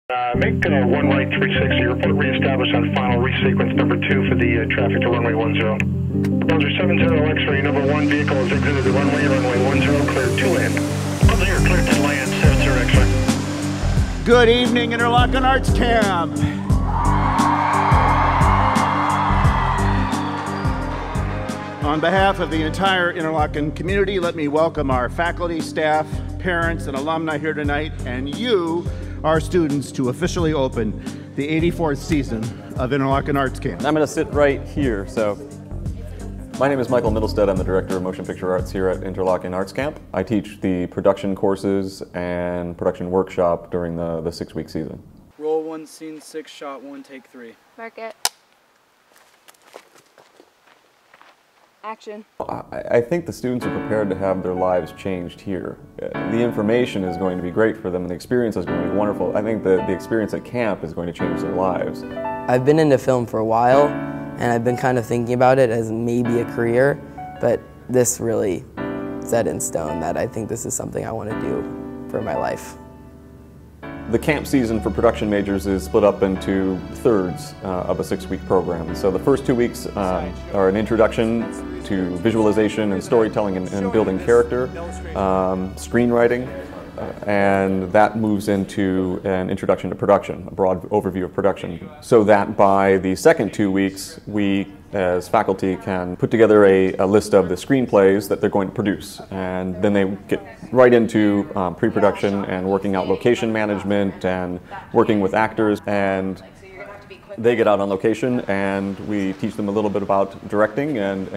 Make 1 right 360, report reestablished on final resequence number 2 for the traffic to runway 10. Browser 70 X-ray, number 1 vehicle has exited the runway 10, cleared to land. 10 cleared to land, 70 X-ray. Good evening, Interlochen Arts Camp. On behalf of the entire Interlochen community, let me welcome our faculty, staff, parents, and alumni here tonight, and you, our students, to officially open the 84th season of Interlochen Arts Camp. I'm going to sit right here. So, my name is Michael Middlestead. I'm the Director of Motion Picture Arts here at Interlochen Arts Camp. I teach the production courses and production workshop during the 6-week season. Roll 1, scene 6, shot 1, take 3. Mark it. Action. I think the students are prepared to have their lives changed here. The information is going to be great for them and the experience is going to be wonderful. I think the experience at camp is going to change their lives. I've been into film for a while and I've been kind of thinking about it as maybe a career, but this really set in stone that I think this is something I want to do for my life. The camp season for production majors is split up into thirds of a 6-week program. So the first 2 weeks are an introduction to visualization and storytelling and building character, screenwriting, and that moves into an introduction to production, a broad overview of production. So that by the second 2 weeks, we as faculty can put together a list of the screenplays that they're going to produce, and then they get right into pre-production and working out location management and working with actors, and they get out on location and we teach them a little bit about directing and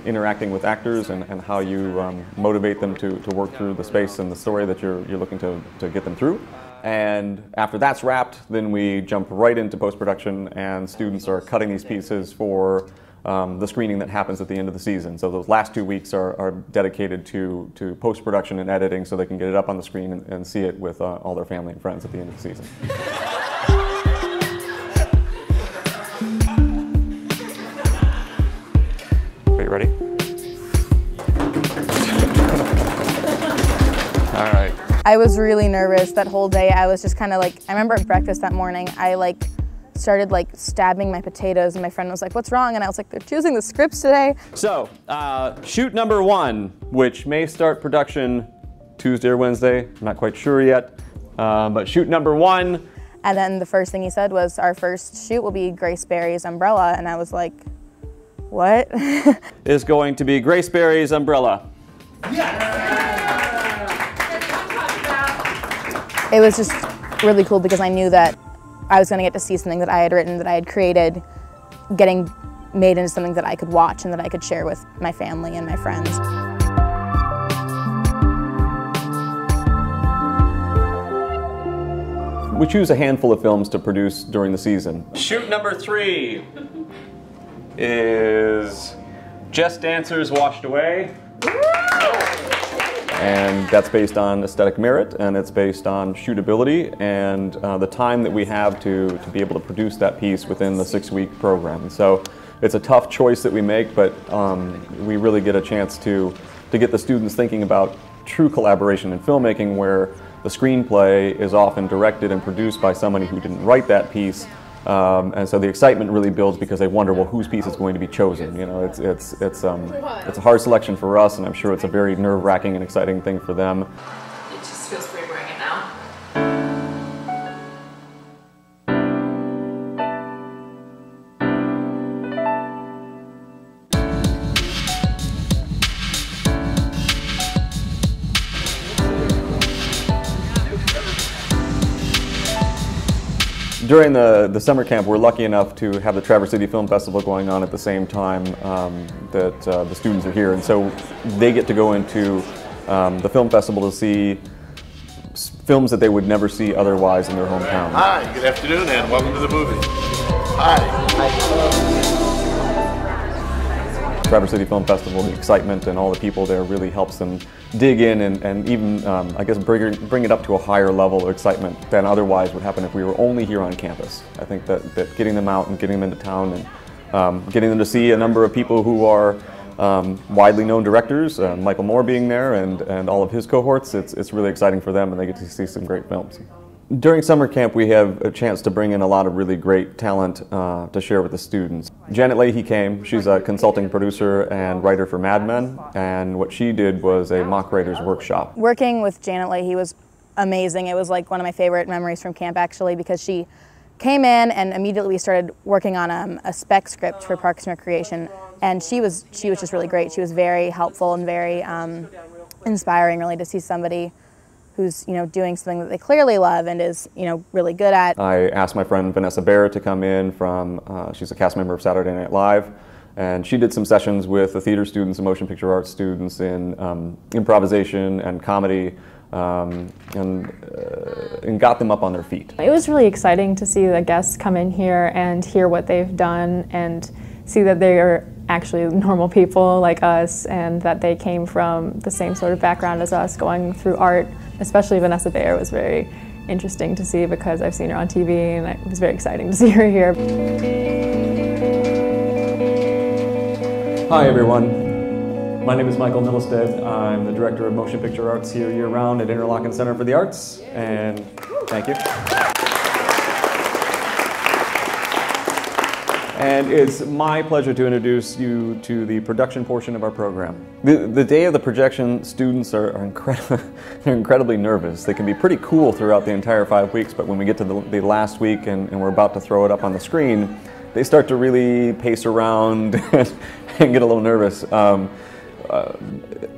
interacting with actors and how you motivate them to work through the space and the story that you're looking to get them through. And after that's wrapped, then we jump right into post-production and students are cutting these pieces for the screening that happens at the end of the season. So those last 2 weeks are dedicated to post-production and editing so they can get it up on the screen and see it with all their family and friends at the end of the season. Are you ready? All right. I was really nervous that whole day. I was just kind of like, I remember at breakfast that morning, I started stabbing my potatoes and my friend was like, what's wrong? And I was like, they're choosing the scripts today. So, shoot number 1, which may start production Tuesday or Wednesday, I'm not quite sure yet, but shoot number 1. And then the first thing he said was, our first shoot will be Grace Berry's Umbrella, and I was like, what? Is going to be Grace Berry's Umbrella. It was just really cool because I knew that I was going to get to see something that I had written, that I had created, getting made into something that I could watch and that I could share with my family and my friends. We choose a handful of films to produce during the season. Shoot number 3 is Just Dancers Washed Away. And that's based on aesthetic merit, and it's based on shootability and the time that we have to be able to produce that piece within the 6-week program. And so it's a tough choice that we make, but we really get a chance to get the students thinking about true collaboration in filmmaking, where the screenplay is often directed and produced by somebody who didn't write that piece. And so the excitement really builds because they wonder, well, whose piece is going to be chosen? You know, it's a hard selection for us, and I'm sure it's a very nerve-wracking and exciting thing for them. It just feels great wearing it now. During the summer camp, we're lucky enough to have the Traverse City Film Festival going on at the same time that the students are here, and so they get to go into the film festival to see films that they would never see otherwise in their hometown. Hi, good afternoon, and welcome to the movie. Hi. Traverse City Film Festival, the excitement and all the people there really helps them dig in and even, I guess, bring it up to a higher level of excitement than otherwise would happen if we were only here on campus. I think that getting them out and getting them into town and getting them to see a number of people who are widely known directors, Michael Moore being there and all of his cohorts, it's really exciting for them, and they get to see some great films. During summer camp, we have a chance to bring in a lot of really great talent to share with the students. Janet Leahy came. She's a consulting producer and writer for Mad Men, and what she did was a mock writer's workshop. Working with Janet Leahy was amazing. It was like one of my favorite memories from camp, actually, because she came in and immediately we started working on a spec script for Parks and Recreation, and she was just really great. She was very helpful and very inspiring, really, to see somebody who's doing something that they clearly love and is really good at. I asked my friend Vanessa Baer to come in from, she's a cast member of Saturday Night Live, and she did some sessions with the theater students and motion picture arts students in improvisation and comedy, and got them up on their feet. It was really exciting to see the guests come in here and hear what they've done and see that they are actually normal people like us and that they came from the same sort of background as us going through art. Especially Vanessa Baer was very interesting to see because I've seen her on TV and it was very exciting to see her here. Hi everyone, my name is Michael Millestead. I'm the Director of Motion Picture Arts here year-round at Interlochen Center for the Arts, and thank you. And it's my pleasure to introduce you to the production portion of our program. The day of the projection, students are they're incredibly nervous. They can be pretty cool throughout the entire 5 weeks, but when we get to the last week and we're about to throw it up on the screen, they start to really pace around and get a little nervous,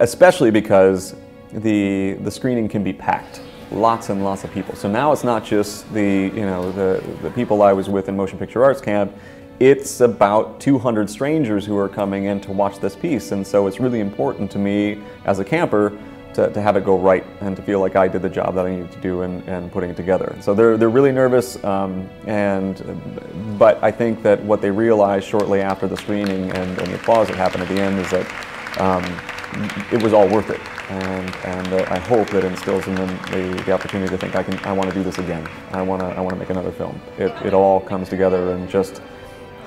especially because the screening can be packed. Lots and lots of people. So now it's not just the people I was with in Motion Picture Arts Camp. It's about 200 strangers who are coming in to watch this piece, and so it's really important to me as a camper to have it go right and to feel like I did the job that I needed to do in putting it together. So they're really nervous, but I think that what they realize shortly after the screening and the applause that happened at the end is that it was all worth it, and I hope that instills in them the opportunity to think I want to do this again. I want to make another film. It all comes together and just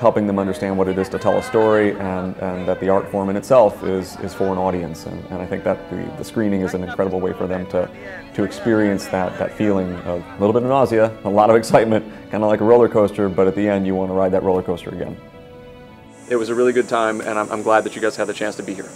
helping them understand what it is to tell a story, and that the art form in itself is for an audience. And I think that the screening is an incredible way for them to experience that feeling of a little bit of nausea, a lot of excitement, kind of like a roller coaster, but at the end you want to ride that roller coaster again. It was a really good time, and I'm glad that you guys had the chance to be here.